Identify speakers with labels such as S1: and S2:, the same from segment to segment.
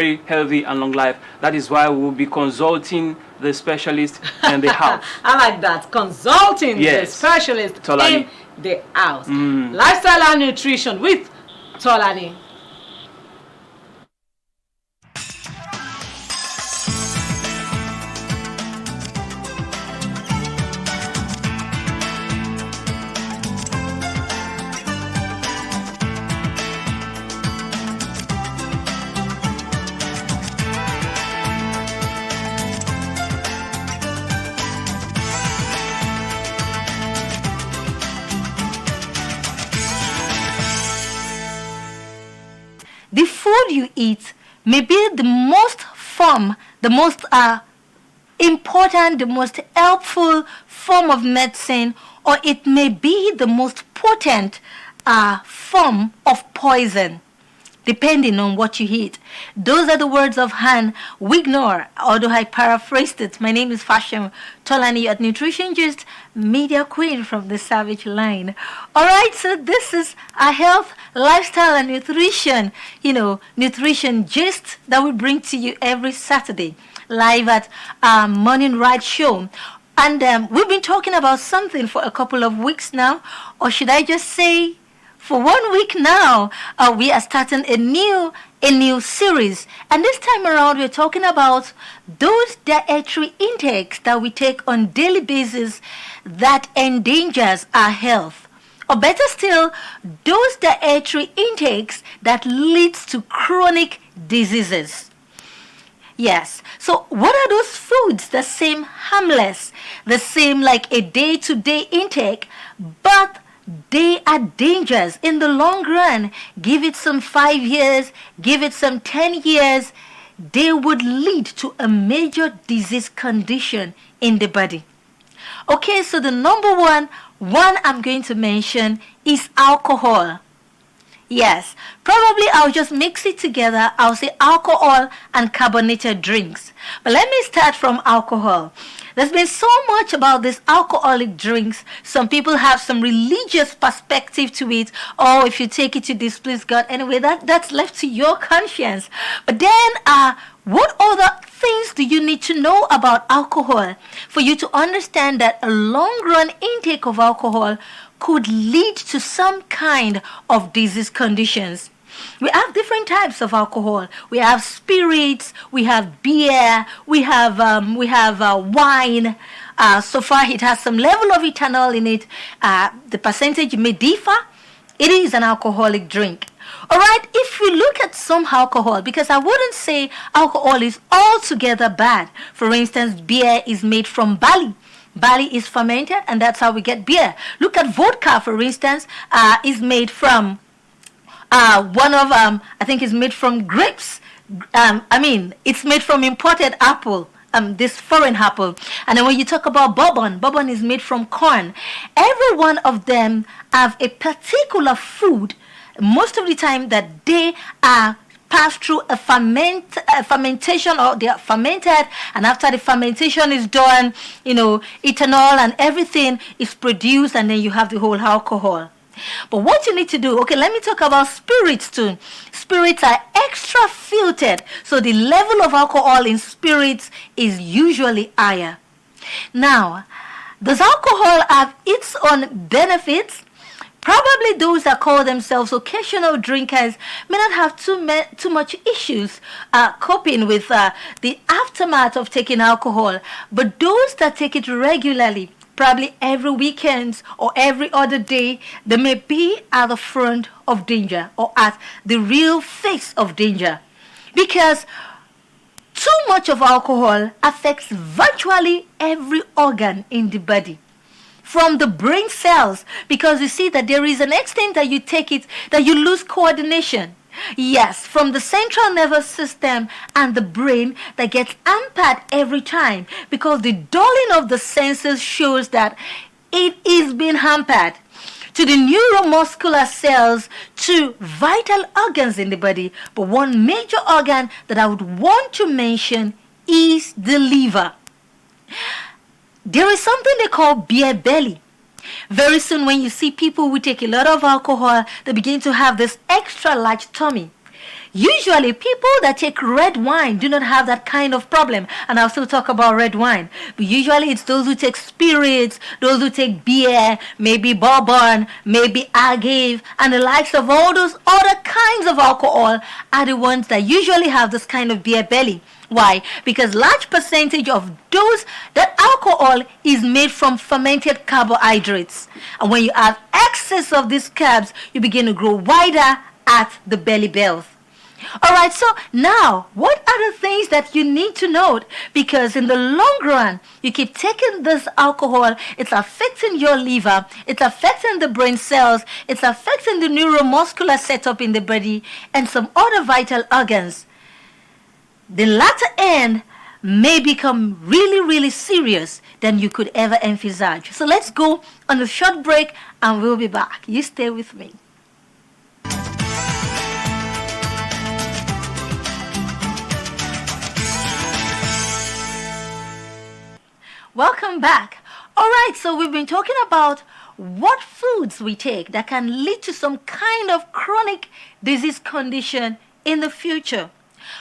S1: very healthy and long life. That is why we will be consulting the specialist in the house.
S2: I like that. Consulting the specialist
S1: Tolani.
S2: in the house. Lifestyle and nutrition with Tolani.
S3: The food you eat may be the most important, the most helpful form of medicine, or it may be the most potent form of poison, depending on what you eat. Those are the words of Han Wignor, although I paraphrased it. My name is Fashion Tolani, at Nutrition Gist, media queen from the Savage line. All right, so this is a health, lifestyle, and nutrition, nutrition gist that we bring to you every Saturday, live at Morning Ride Show. And we've been talking about something for a couple of weeks now, or should I just say, for 1 week now. We are starting a new series, and this time around we're talking about those dietary intakes that we take on daily basis that endangers our health, or better still, those dietary intakes that leads to chronic diseases. Yes. So what are those foods that seem harmless, that seem like a day-to-day intake, but they are dangerous in the long run? Give it some 5 years, give it some 10 years, they would lead to a major disease condition in the body. Okay, so the number one I'm going to mention is alcohol. Yes, probably I'll just mix it together. I'll say alcohol and carbonated drinks. But let me start from alcohol. There's been so much about these alcoholic drinks. Some people have some religious perspective to it. Oh, if you take it, you displease God. Anyway, that's left to your conscience. But then, what other things do you need to know about alcohol for you to understand that a long-run intake of alcohol could lead to some kind of disease conditions? We have different types of alcohol. We have spirits, we have beer, we have wine. So far, it has some level of ethanol in it. The percentage may differ. It is an alcoholic drink. All right, if we look at some alcohol, because I wouldn't say alcohol is altogether bad. For instance, beer is made from barley. Barley is fermented, and that's how we get beer. Look at vodka, for instance, is made from I think it's made from grapes. It's made from imported apple, this foreign apple. And then when you talk about bourbon is made from corn. Every one of them have a particular food, most of the time, that they are passed through a fermentation, or they are fermented, and after the fermentation is done, ethanol and everything is produced, and then you have the whole alcohol. But what you need to do, okay, let me talk about spirits too. Spirits are extra filtered, so the level of alcohol in spirits is usually higher. Now, does alcohol have its own benefits? Probably those that call themselves occasional drinkers may not have too much issues coping with the aftermath of taking alcohol. But those that take it regularly, probably every weekend or every other day, they may be at the front of danger, or at the real face of danger. Because too much of alcohol affects virtually every organ in the body. From the brain cells, because you see that there is an extent that you take it that you lose coordination. Yes, from the central nervous system and the brain that gets hampered every time, because the dulling of the senses shows that it is being hampered. To the neuromuscular cells, to vital organs in the body. But one major organ that I would want to mention is the liver. There is something they call beer belly. Very soon when you see people who take a lot of alcohol, they begin to have this extra large tummy. Usually, people that take red wine do not have that kind of problem. And I'll still talk about red wine. But usually, it's those who take spirits, those who take beer, maybe bourbon, maybe agave, and the likes of all those other kinds of alcohol are the ones that usually have this kind of beer belly. Why? Because large percentage of that alcohol is made from fermented carbohydrates. And when you have excess of these carbs, you begin to grow wider at the belly belt. All right, so now, what are the things that you need to note? Because in the long run, you keep taking this alcohol, it's affecting your liver, it's affecting the brain cells, it's affecting the neuromuscular setup in the body, and some other vital organs. The latter end may become really, really serious than you could ever envisage. So let's go on a short break and we'll be back. You stay with me. Welcome back. All right, so we've been talking about what foods we take that can lead to some kind of chronic disease condition in the future.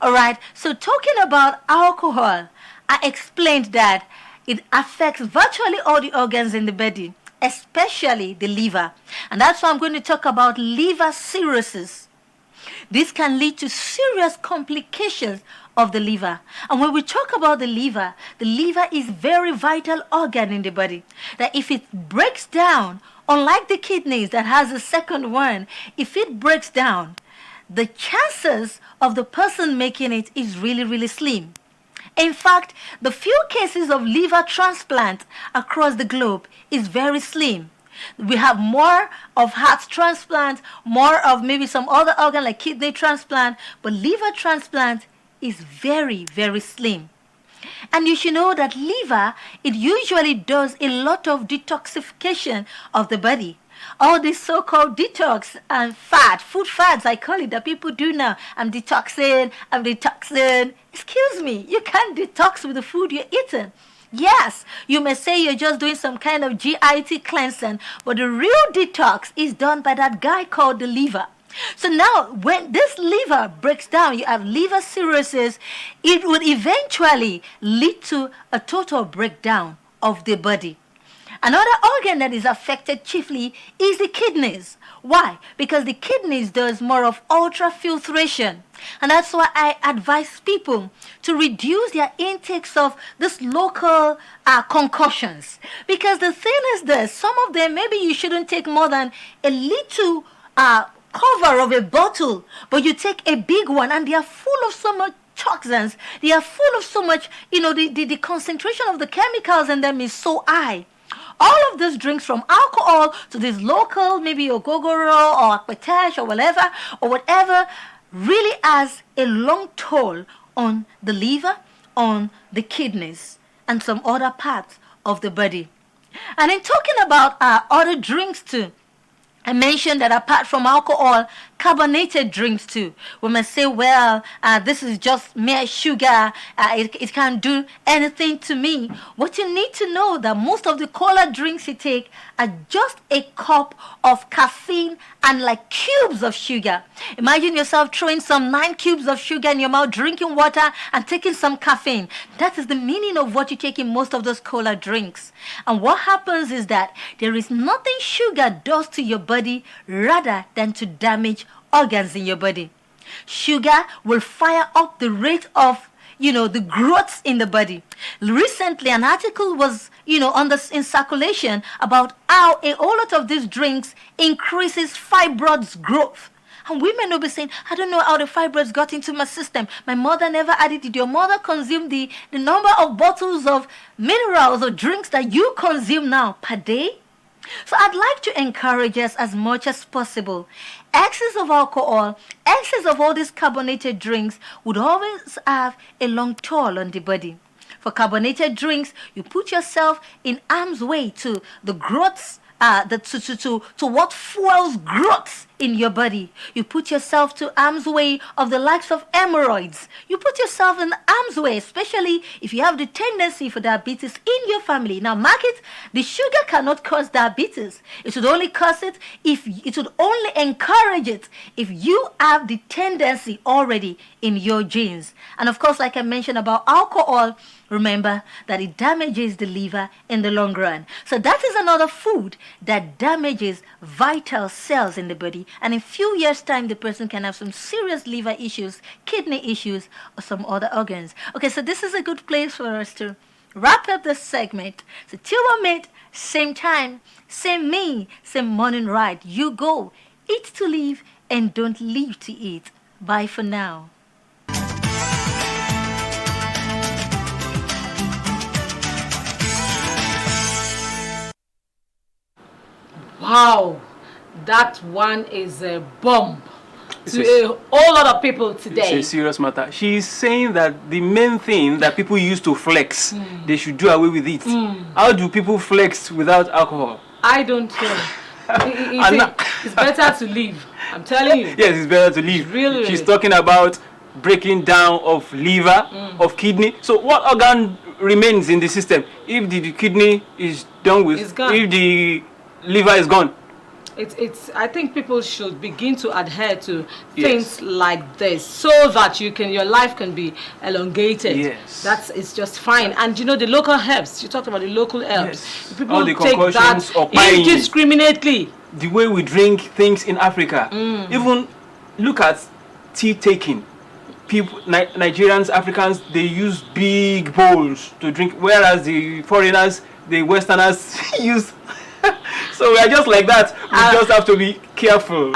S3: All right, so talking about alcohol, I explained that it affects virtually all the organs in the body, especially the liver. And that's why I'm going to talk about liver cirrhosis. This can lead to serious complications of the liver. And when we talk about the liver is very vital organ in the body. That if it breaks down, unlike the kidneys that has a second one, if it breaks down, the chances of the person making it is really, really slim. In fact, the few cases of liver transplant across the globe is very slim. We have more of heart transplant, more of maybe some other organ like kidney transplant, but liver transplant is very, very slim. And you should know that liver, it usually does a lot of detoxification of the body. All this so-called detox and food fads, I call it, that people do now. I'm detoxing. Excuse me, you can't detox with the food you're eating. Yes, you may say you're just doing some kind of GIT cleansing, but the real detox is done by that guy called the liver. So now, when this liver breaks down, you have liver cirrhosis, it would eventually lead to a total breakdown of the body. Another organ that is affected chiefly is the kidneys. Why? Because the kidneys does more of ultrafiltration. And that's why I advise people to reduce their intakes of this local concoctions. Because the thing is this, some of them, maybe you shouldn't take more than a little cover of a bottle, but you take a big one and they are full of so much toxins. They are full of so much, the concentration of the chemicals in them is so high. All of these drinks, from alcohol to this local, maybe your gogoro or aquatash or whatever, really has a long toll on the liver, on the kidneys, and some other parts of the body. And in talking about other drinks too, I mentioned that apart from alcohol, carbonated drinks too. We may say, well, this is just mere sugar. It can't do anything to me. What you need to know that most of the cola drinks you take are just a cup of caffeine and like cubes of sugar. Imagine yourself throwing some 9 cubes of sugar in your mouth, drinking water and taking some caffeine. That is the meaning of what you take in most of those cola drinks. And what happens is that there is nothing sugar does to your body rather than to damage organs in your body. Sugar will fire up the rate of the growths in the body. Recently, an article was in circulation about how a whole lot of these drinks increases fibroids growth. And women will be saying, I don't know how the fibroids got into my system. My mother never had it. Did your mother consume the number of bottles of minerals or drinks that you consume now per day? So I'd like to encourage us as much as possible. Excess of alcohol, excess of all these carbonated drinks would always have a long toll on the body. For carbonated drinks, you put yourself in harm's way to the growths, to what fuels growths in your body. You put yourself to arm's way of the likes of hemorrhoids. You put yourself in arm's way, especially if you have the tendency for diabetes in your family. Now, mark it, the sugar cannot cause diabetes. It would only cause it if it would only encourage it if you have the tendency already in your genes. And of course, like I mentioned about alcohol, remember that it damages the liver in the long run. So that is another food that damages vital cells in the body. And in a few years' time, the person can have some serious liver issues, kidney issues, or some other organs. Okay, so this is a good place for us to wrap up this segment. So till we meet, same time, same me, same morning ride. You go, eat to live, and don't live to eat. Bye for now.
S2: Wow, that one is a bomb to a whole lot of people today.
S1: It's a serious matter. She's saying that the main thing that people use to flex, they should do away with it. How do people flex without alcohol?
S2: I don't know. It's better to leave. I'm telling you.
S1: Yes, it's better to leave.
S2: Really,
S1: She's talking about breaking down of liver, of kidney. So what organ remains in the system? If the kidney is done with,
S2: It's gone.
S1: if the liver is gone.
S2: I think people should begin to adhere to
S1: Yes.
S2: things like this so that your life can be elongated.
S1: Yes.
S2: It's just fine. And you know the local herbs. You talked about the local herbs.
S1: Yes.
S2: People
S1: All the
S2: take that
S1: concoctions of buying.
S2: indiscriminately.
S1: The way we drink things in Africa. Even look at tea taking. People, Nigerians, Africans, they use big bowls to drink, whereas the foreigners, the Westerners use. So we are just like that. We just have to be careful.